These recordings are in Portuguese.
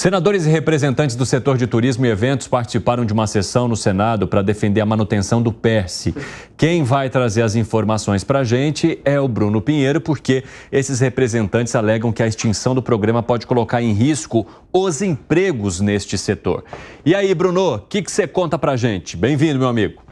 Senadores e representantes do setor de turismo e eventos participaram de uma sessão no Senado para defender a manutenção do PERSE. Quem vai trazer as informações para a gente é o Bruno Pinheiro, porque esses representantes alegam que a extinção do programa pode colocar em risco os empregos neste setor. E aí, Bruno, o que você conta para a gente? Bem-vindo, meu amigo.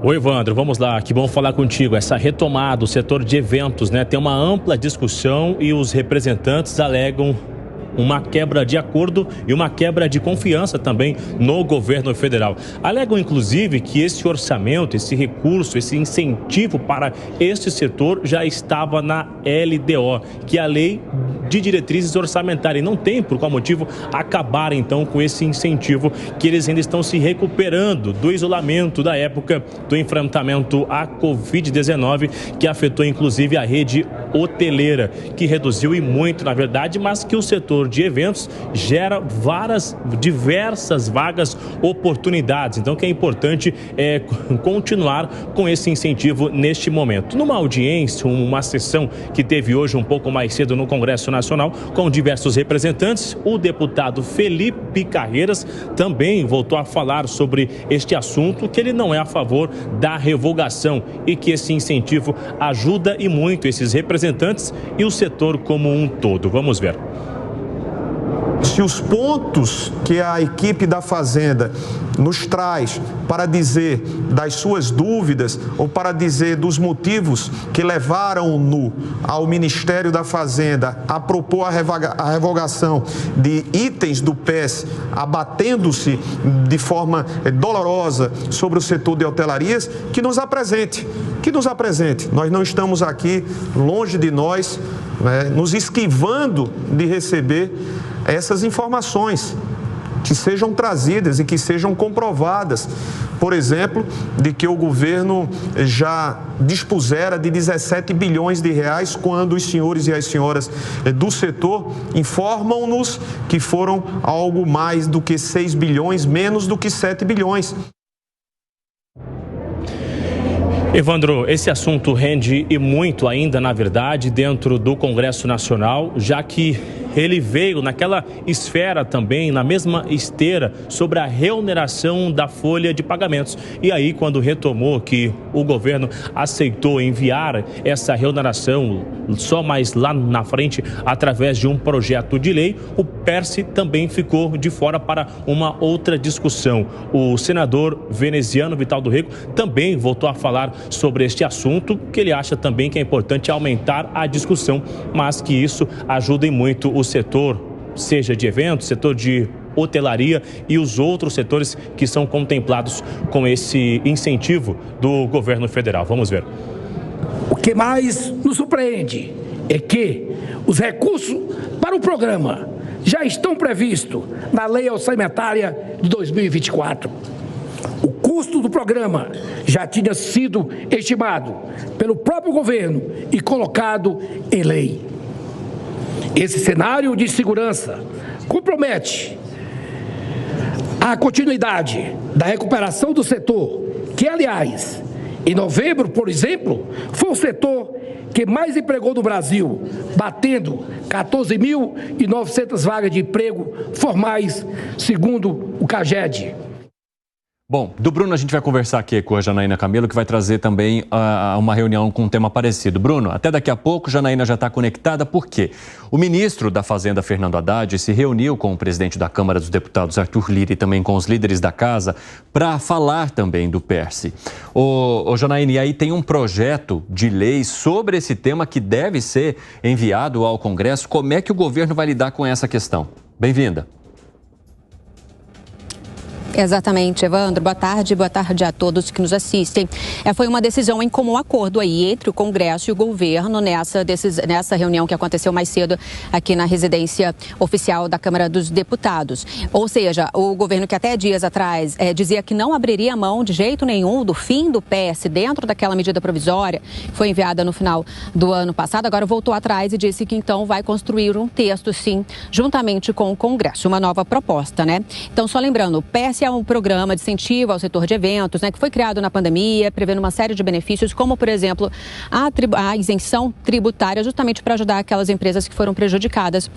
Oi, Evandro, vamos lá, que bom falar contigo. Essa retomada do setor de eventos, né, tem uma ampla discussão e os representantes alegam uma quebra de acordo e uma quebra de confiança também no governo federal. Alegam, inclusive, que esse orçamento, esse recurso, esse incentivo para este setor já estava na LDO, que é a Lei de Diretrizes Orçamentárias. E não tem, por qual motivo, acabar, então, com esse incentivo que eles ainda estão se recuperando do isolamento da época do enfrentamento à Covid-19, que afetou, inclusive, a rede hoteleira, que reduziu e muito, na verdade, mas que o setor de eventos gera diversas vagas oportunidades. Então, que é importante continuar com esse incentivo neste momento. Numa audiência, uma sessão que teve hoje um pouco mais cedo no Congresso Nacional, com diversos representantes, o deputado Felipe Carreiras também voltou a falar sobre este assunto, que ele não é a favor da revogação e que esse incentivo ajuda e muito esses representantes e o setor como um todo. Vamos ver. Se os pontos que a equipe da Fazenda nos traz para dizer das suas dúvidas ou para dizer dos motivos que levaram-no ao Ministério da Fazenda a propor a revogação de itens do PES, abatendo-se de forma dolorosa sobre o setor de hotelarias, que nos apresente. Nós não estamos aqui longe de nós, nos esquivando de receber essas informações que sejam trazidas e que sejam comprovadas. Por exemplo, de que o governo já dispusera de 17 bilhões de reais, quando os senhores e as senhoras do setor informam-nos que foram algo mais do que 6 bilhões, menos do que 7 bilhões. Evandro, esse assunto rende e muito ainda, na verdade, dentro do Congresso Nacional, já que ele veio naquela esfera também, na mesma esteira, sobre a reoneração da folha de pagamentos. E aí, quando retomou que o governo aceitou enviar essa reoneração só mais lá na frente, através de um projeto de lei, o PERSE também ficou de fora para uma outra discussão. O senador veneziano Vital do Rego também voltou a falar sobre este assunto, que ele acha também que é importante aumentar a discussão, mas que isso ajude muito o setor, seja de eventos, setor de hotelaria e os outros setores que são contemplados com esse incentivo do governo federal. Vamos ver. O que mais nos surpreende é que os recursos para o programa já estão previstos na Lei Orçamentária de 2024. O custo do programa já tinha sido estimado pelo próprio governo e colocado em lei. Esse cenário de segurança compromete a continuidade da recuperação do setor, que, aliás, em novembro, por exemplo, foi o setor que mais empregou no Brasil, batendo 14.900 vagas de emprego formais, segundo o CAGED. Bom, do Bruno a gente vai conversar aqui com a Janaína Camelo, que vai trazer também uma reunião com um tema parecido. Bruno, até daqui a pouco, Janaína já está conectada, por quê? O ministro da Fazenda, Fernando Haddad, se reuniu com o presidente da Câmara dos Deputados, Arthur Lira, e também com os líderes da casa, para falar também do PERSE. Ô Janaína, e aí tem um projeto de lei sobre esse tema que deve ser enviado ao Congresso. Como é que o governo vai lidar com essa questão? Bem-vinda. Exatamente, Evandro. Boa tarde a todos que nos assistem. Foi uma decisão em comum acordo aí entre o Congresso e o governo nessa reunião que aconteceu mais cedo aqui na residência oficial da Câmara dos Deputados. Ou seja, o governo que até dias atrás dizia que não abriria mão de jeito nenhum do fim do PES dentro daquela medida provisória que foi enviada no final do ano passado, agora voltou atrás e disse que então vai construir um texto, sim, juntamente com o Congresso, uma nova proposta, né? Então, só lembrando, o PES é um programa de incentivo ao setor de eventos, né, que foi criado na pandemia, prevendo uma série de benefícios, como, por exemplo, a isenção tributária, justamente para ajudar aquelas empresas que foram prejudicadas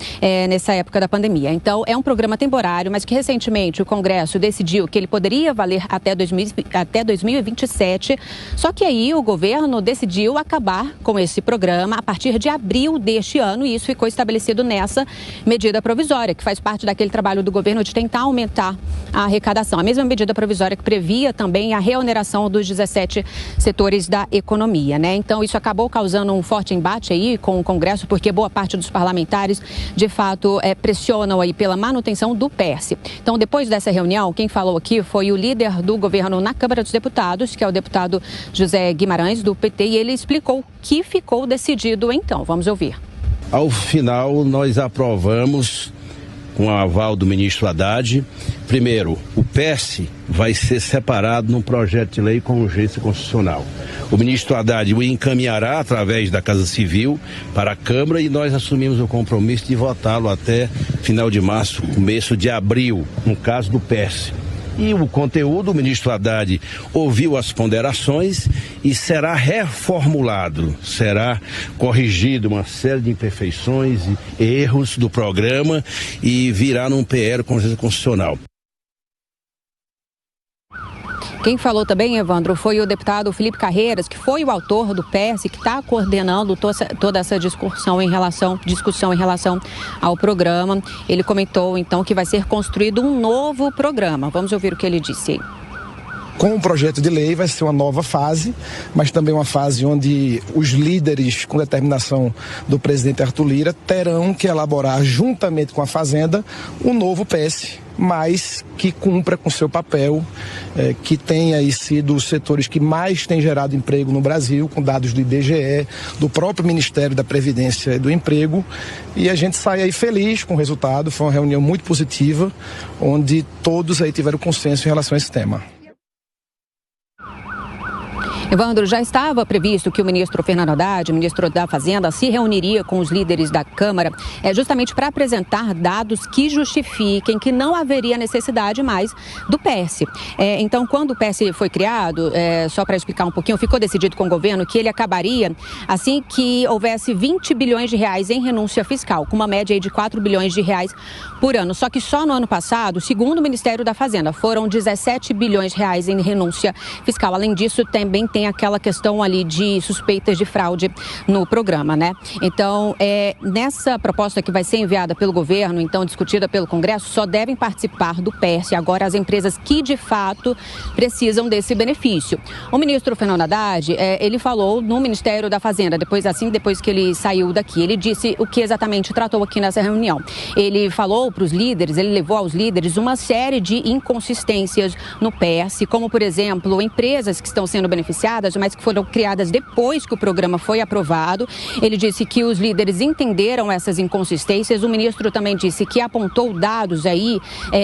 nessa época da pandemia. Então, é um programa temporário, mas que recentemente o Congresso decidiu que ele poderia valer até 2027, só que aí o governo decidiu acabar com esse programa a partir de abril deste ano, e isso ficou estabelecido nessa medida provisória, que faz parte daquele trabalho do governo de tentar aumentar a arrecadação. A mesma medida provisória que previa também a reoneração dos 17 setores da economia, né? Então, isso acabou causando um forte embate aí com o Congresso, porque boa parte dos parlamentares, de fato, pressionam aí pela manutenção do PES. Então, depois dessa reunião, quem falou aqui foi o líder do governo na Câmara dos Deputados, que é o deputado José Guimarães, do PT, e ele explicou o que ficou decidido então. Vamos ouvir. Ao final, nós aprovamos, com o aval do ministro Haddad, primeiro, o PES vai ser separado num projeto de lei com urgência constitucional. O ministro Haddad o encaminhará através da Casa Civil para a Câmara e nós assumimos o compromisso de votá-lo até final de março, começo de abril, no caso do PES. E o conteúdo, o ministro Haddad ouviu as ponderações e será reformulado, será corrigido uma série de imperfeições e erros do programa e virá num PL com urgência constitucional. Quem falou também, Evandro, foi o deputado Felipe Carreiras, que foi o autor do PES, que está coordenando toda essa discussão em relação ao programa. Ele comentou, então, que vai ser construído um novo programa. Vamos ouvir o que ele disse aí. Com o projeto de lei vai ser uma nova fase, mas também uma fase onde os líderes, com determinação do presidente Arthur Lira, terão que elaborar, juntamente com a Fazenda, um novo PES, mas que cumpra com seu papel, que tenha aí sido os setores que mais têm gerado emprego no Brasil, com dados do IBGE, do próprio Ministério da Previdência e do Emprego, e a gente sai aí feliz com o resultado. Foi uma reunião muito positiva, onde todos aí tiveram consenso em relação a esse tema. Evandro, já estava previsto que o ministro Fernando Haddad, ministro da Fazenda, se reuniria com os líderes da Câmara justamente para apresentar dados que justifiquem que não haveria necessidade mais do PES. Então, quando o PES foi criado, só para explicar um pouquinho, ficou decidido com o governo que ele acabaria assim que houvesse 20 bilhões de reais em renúncia fiscal, com uma média aí de 4 bilhões de reais por ano. Só que só no ano passado, segundo o Ministério da Fazenda, foram 17 bilhões de reais em renúncia fiscal. Além disso, também tem aquela questão ali de suspeitas de fraude no programa, né? Então, nessa proposta que vai ser enviada pelo governo, então discutida pelo Congresso, só devem participar do PES agora as empresas que de fato precisam desse benefício. O ministro Fernando Haddad, ele falou no Ministério da Fazenda, depois que ele saiu daqui, ele disse o que exatamente tratou aqui nessa reunião. Ele falou para os líderes, ele levou aos líderes uma série de inconsistências no PES, como, por exemplo, empresas que estão sendo beneficiadas, mas que foram criadas depois que o programa foi aprovado. Ele disse que os líderes entenderam essas inconsistências. O ministro também disse que apontou dados aí,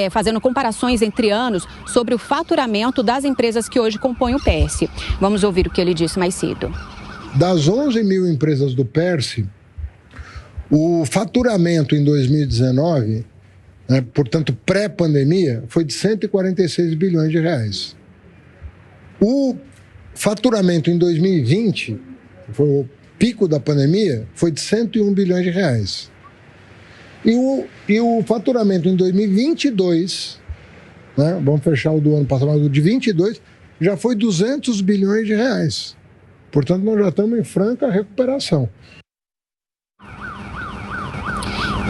fazendo comparações entre anos sobre o faturamento das empresas que hoje compõem o PES. Vamos ouvir o que ele disse mais cedo. Das 11 mil empresas do PERSE, o faturamento em 2019, portanto pré-pandemia, foi de 146 bilhões de reais. O faturamento em 2020, foi o pico da pandemia, foi de 101 bilhões de reais. E o faturamento em 2022, vamos fechar o do ano passado, mas o de 22, já foi 200 bilhões de reais. Portanto, nós já estamos em franca recuperação.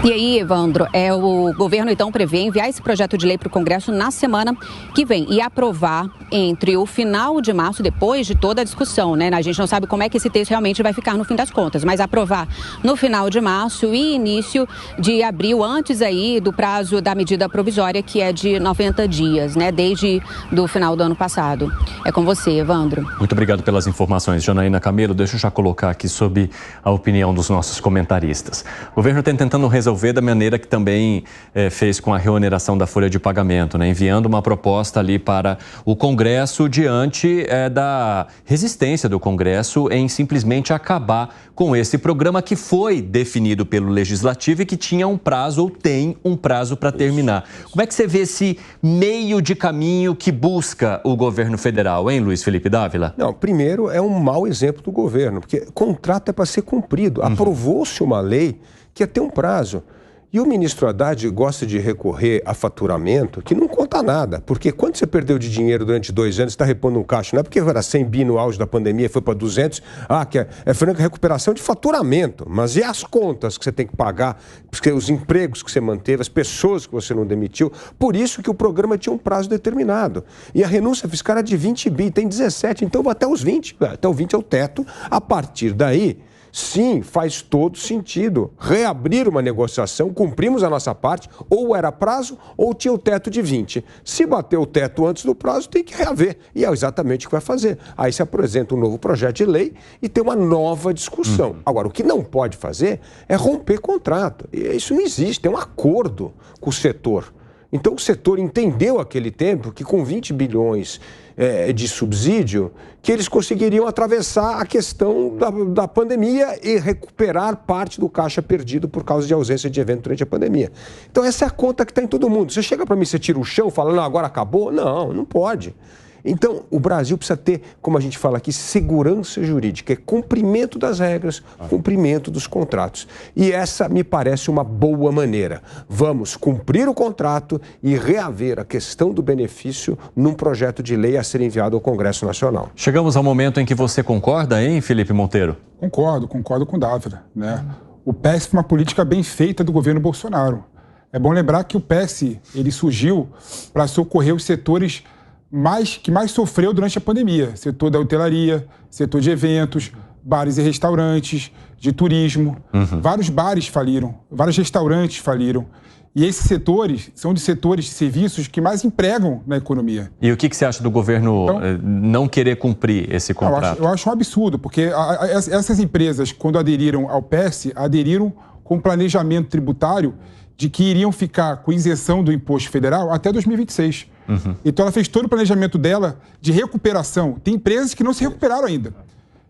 E aí, Evandro, o governo então prevê enviar esse projeto de lei para o Congresso na semana que vem e aprovar entre o final de março, depois de toda a discussão, né? A gente não sabe como é que esse texto realmente vai ficar no fim das contas, mas aprovar no final de março e início de abril, antes aí do prazo da medida provisória, que é de 90 dias, né? Desde do final do ano passado. É com você, Evandro. Muito obrigado pelas informações, Janaína Camelo. Deixa eu já colocar aqui sob a opinião dos nossos comentaristas. O governo está tentando resolver resolver da maneira que também fez com a reoneração da folha de pagamento, né? Enviando uma proposta ali para o Congresso diante da resistência do Congresso em simplesmente acabar com esse programa que foi definido pelo Legislativo e que tinha um prazo ou tem um prazo para terminar. Como é que você vê esse meio de caminho que busca o governo federal, hein, Luiz Felipe Dávila? Não, primeiro é um mau exemplo do governo, porque contrato é para ser cumprido. Aprovou-se uma lei que ia ter um prazo. E o ministro Haddad gosta de recorrer a faturamento que não conta nada, porque quando você perdeu de dinheiro durante 2 anos, você está repondo um caixa, não é porque era 100 bi no auge da pandemia, foi para 200, que é franca recuperação de faturamento, mas e as contas que você tem que pagar, porque os empregos que você manteve, as pessoas que você não demitiu, por isso que o programa tinha um prazo determinado. E a renúncia fiscal era de 20 bi, tem 17, então vai até os 20, até o 20 é o teto, a partir daí... Sim, faz todo sentido. Reabrir uma negociação, cumprimos a nossa parte, ou era prazo ou tinha o teto de 20. Se bater o teto antes do prazo, tem que reaver. E é exatamente o que vai fazer. Aí se apresenta um novo projeto de lei e tem uma nova discussão. Agora, o que não pode fazer é romper contrato. E isso não existe, tem um acordo com o setor. Então o setor entendeu aquele tempo que com 20 bilhões de subsídio, que eles conseguiriam atravessar a questão da pandemia e recuperar parte do caixa perdido por causa de ausência de evento durante a pandemia. Então essa é a conta que está em todo mundo. Você chega para mim, você tira o chão, fala, não, agora acabou? Não, não pode. Então, o Brasil precisa ter, como a gente fala aqui, segurança jurídica, é cumprimento das regras, cumprimento dos contratos. E essa me parece uma boa maneira. Vamos cumprir o contrato e reaver a questão do benefício num projeto de lei a ser enviado ao Congresso Nacional. Chegamos ao momento em que você concorda, hein, Felipe Monteiro? Concordo com o Dávila, né? O PES foi uma política bem feita do governo Bolsonaro. É bom lembrar que o PES, ele surgiu para socorrer os setores que mais sofreu durante a pandemia. Setor da hotelaria, setor de eventos, bares e restaurantes, de turismo. Vários bares faliram, vários restaurantes faliram. E esses setores são de setores de serviços que mais empregam na economia. E o que você acha do governo não querer cumprir esse contrato? Eu acho um absurdo, porque essas empresas, quando aderiram ao PES, aderiram com planejamento tributário de que iriam ficar com isenção do imposto federal até 2026. Então ela fez todo o planejamento dela de recuperação. Tem empresas que não se recuperaram ainda.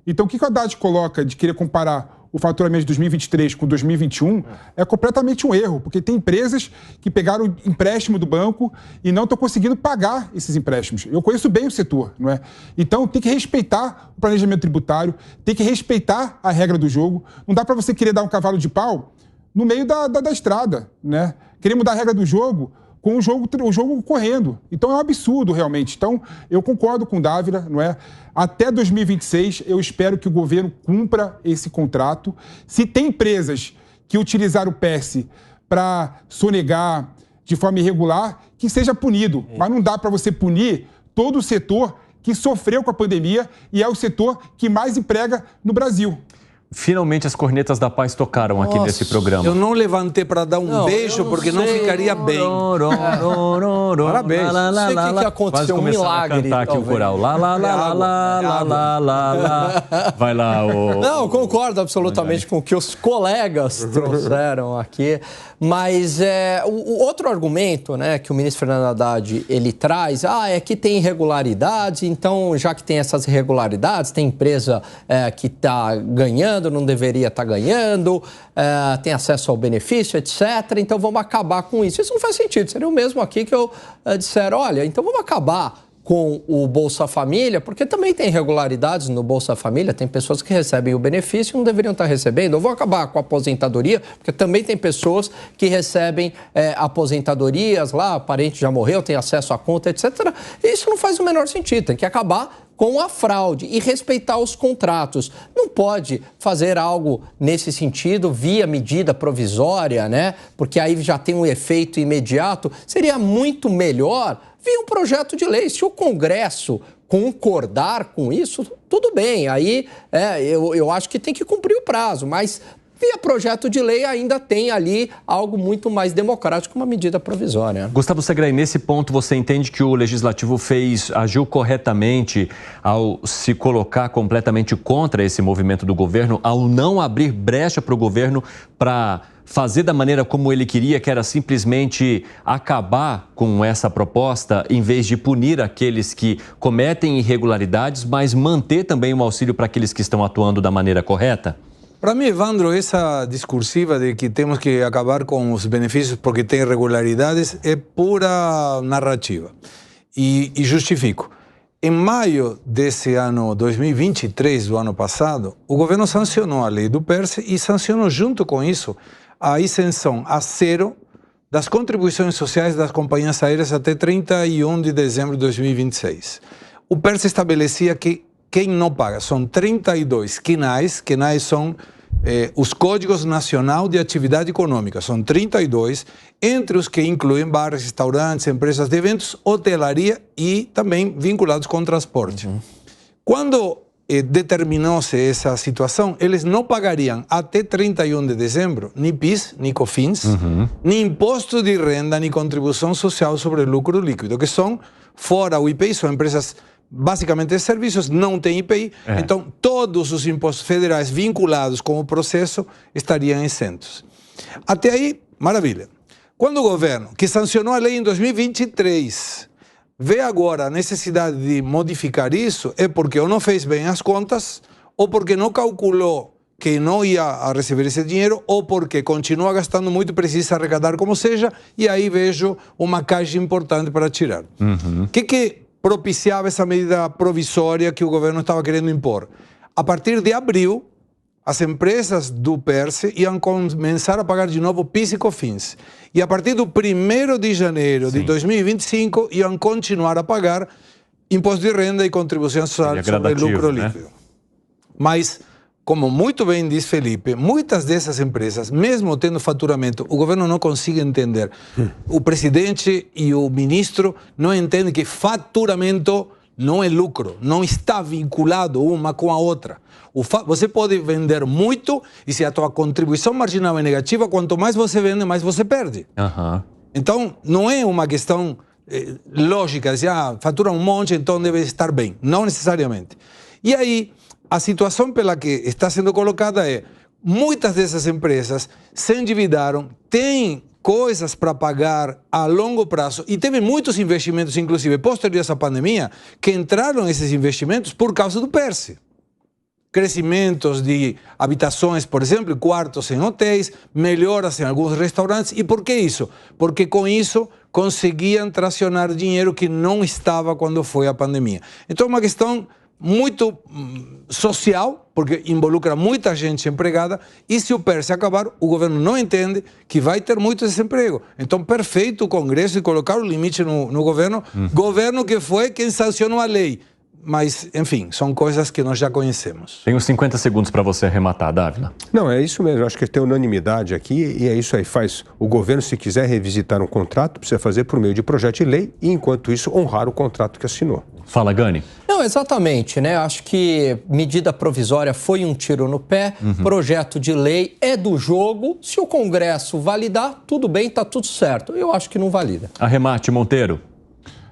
Então o que o Haddad coloca de querer comparar o faturamento de 2023 com 2021 é completamente um erro, porque tem empresas que pegaram empréstimo do banco e não estão conseguindo pagar esses empréstimos. Eu conheço bem o setor, não é? Então tem que respeitar o planejamento tributário, tem que respeitar a regra do jogo. Não dá para você querer dar um cavalo de pau no meio da estrada, né? Querer mudar a regra do jogo com o jogo correndo. Então é um absurdo, realmente. Então, eu concordo com o Dávila, não é? Até 2026, eu espero que o governo cumpra esse contrato. Se tem empresas que utilizaram o PES para sonegar de forma irregular, que seja punido. Mas não dá para você punir todo o setor que sofreu com a pandemia e é o setor que mais emprega no Brasil. Finalmente as cornetas da paz tocaram aqui nesse programa. Eu não levantei para dar um beijo, porque não ficaria bem. Parabéns. Não sei o que aconteceu, um milagre. A cantar aqui o coral. Lá, lá, lá, lá, lá, lá, lá, lá. Vai lá, Não, concordo absolutamente com o que os colegas trouxeram aqui. Mas o outro argumento, né, que o ministro Fernando Haddad ele traz, é que tem irregularidades, então já que tem essas irregularidades, tem empresa que está ganhando, não deveria estar ganhando, tem acesso ao benefício, etc. Então vamos acabar com isso. Isso não faz sentido. Seria o mesmo aqui que eu disser, olha, então vamos acabar com o Bolsa Família, porque também tem irregularidades no Bolsa Família, tem pessoas que recebem o benefício e não deveriam estar recebendo. Eu vou acabar com a aposentadoria, porque também tem pessoas que recebem aposentadorias lá, o parente já morreu, tem acesso à conta, etc. Isso não faz o menor sentido, tem que acabar com a fraude e respeitar os contratos. Não pode fazer algo nesse sentido via medida provisória, né? Porque aí já tem um efeito imediato. Seria muito melhor vir um projeto de lei. Se o Congresso concordar com isso, tudo bem. Aí eu acho que tem que cumprir o prazo, mas via projeto de lei ainda tem ali algo muito mais democrático, uma medida provisória. Gustavo Segrei, nesse ponto você entende que o Legislativo agiu corretamente ao se colocar completamente contra esse movimento do governo, ao não abrir brecha para o governo para fazer da maneira como ele queria, que era simplesmente acabar com essa proposta, em vez de punir aqueles que cometem irregularidades, mas manter também um auxílio para aqueles que estão atuando da maneira correta? Para mim, Evandro, essa discursiva de que temos que acabar com os benefícios porque tem irregularidades é pura narrativa. E justifico. Em maio desse ano 2023, do ano passado, o governo sancionou a lei do PERSE e sancionou junto com isso a isenção a zero das contribuições sociais das companhias aéreas até 31 de dezembro de 2026. O PERSE estabelecia que quem não paga são 32 QNAEs, QNAEs são os Códigos Nacional de Atividade Econômica, são 32, entre os que incluem bares, restaurantes, empresas de eventos, hotelaria e também vinculados com transporte. Quando determinou-se essa situação, eles não pagariam até 31 de dezembro nem PIS, nem COFINS, nem imposto de renda, nem contribuição social sobre lucro líquido, que são, fora o IPI, são empresas basicamente de serviços, não tem IPI, então todos os impostos federais vinculados com o processo estariam isentos. Até aí, maravilha. Quando o governo, que sancionou a lei em 2023, vê agora a necessidade de modificar isso, é porque ou não fez bem as contas, ou porque não calculou que não ia receber esse dinheiro, ou porque continua gastando muito e precisa arrecadar como seja, e aí vejo uma caixa importante para tirar. O que propiciava essa medida provisória que o governo estava querendo impor? A partir de abril, as empresas do PERSE iam começar a pagar de novo PIS e COFINS. E a partir do 1º de janeiro de 2025, iam continuar a pagar imposto de renda e contribuição social sobre lucro líquido. Mas, como muito bem diz Felipe, muitas dessas empresas, mesmo tendo faturamento, o governo não consegue entender. O presidente e o ministro não entendem que faturamento não é lucro, não está vinculado uma com a outra. Você pode vender muito e se a tua contribuição marginal é negativa, quanto mais você vende, mais você perde. Então, não é uma questão lógica, assim, fatura um monte, então deve estar bem. Não necessariamente. E aí, a situação pela que está sendo colocada é: muitas dessas empresas se endividaram, têm coisas para pagar a longo prazo e teve muitos investimentos, inclusive posteriores à pandemia, que entraram esses investimentos por causa do PERSE. Crescimentos de habitações, por exemplo, quartos em hotéis, melhoras em alguns restaurantes. E por que isso? Porque com isso conseguiam tracionar dinheiro que não estava quando foi a pandemia. Então é uma questão muito social, porque involucra muita gente empregada, e se o PERSE acabar, o governo não entende que vai ter muito desemprego. Então, perfeito o Congresso e colocar o limite no governo, governo que foi quem sancionou a lei. Mas, enfim, são coisas que nós já conhecemos. Tenho 50 segundos para você arrematar, Dávila. Não, é isso mesmo. Acho que tem unanimidade aqui e é isso aí. Faz o governo, se quiser revisitar um contrato, precisa fazer por meio de projeto de lei e, enquanto isso, honrar o contrato que assinou. Fala, Gani. Não, exatamente, né? Acho que medida provisória foi um tiro no pé, projeto de lei é do jogo. Se o Congresso validar, tudo bem, tá tudo certo. Eu acho que não valida. Arremate, Monteiro.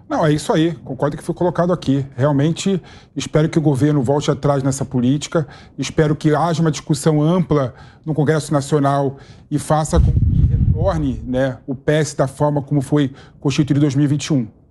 Não, é isso aí, concordo com o que foi colocado aqui. Realmente, espero que o governo volte atrás nessa política, espero que haja uma discussão ampla no Congresso Nacional e faça com que retorne, né, o PES da forma como foi constituído em 2021.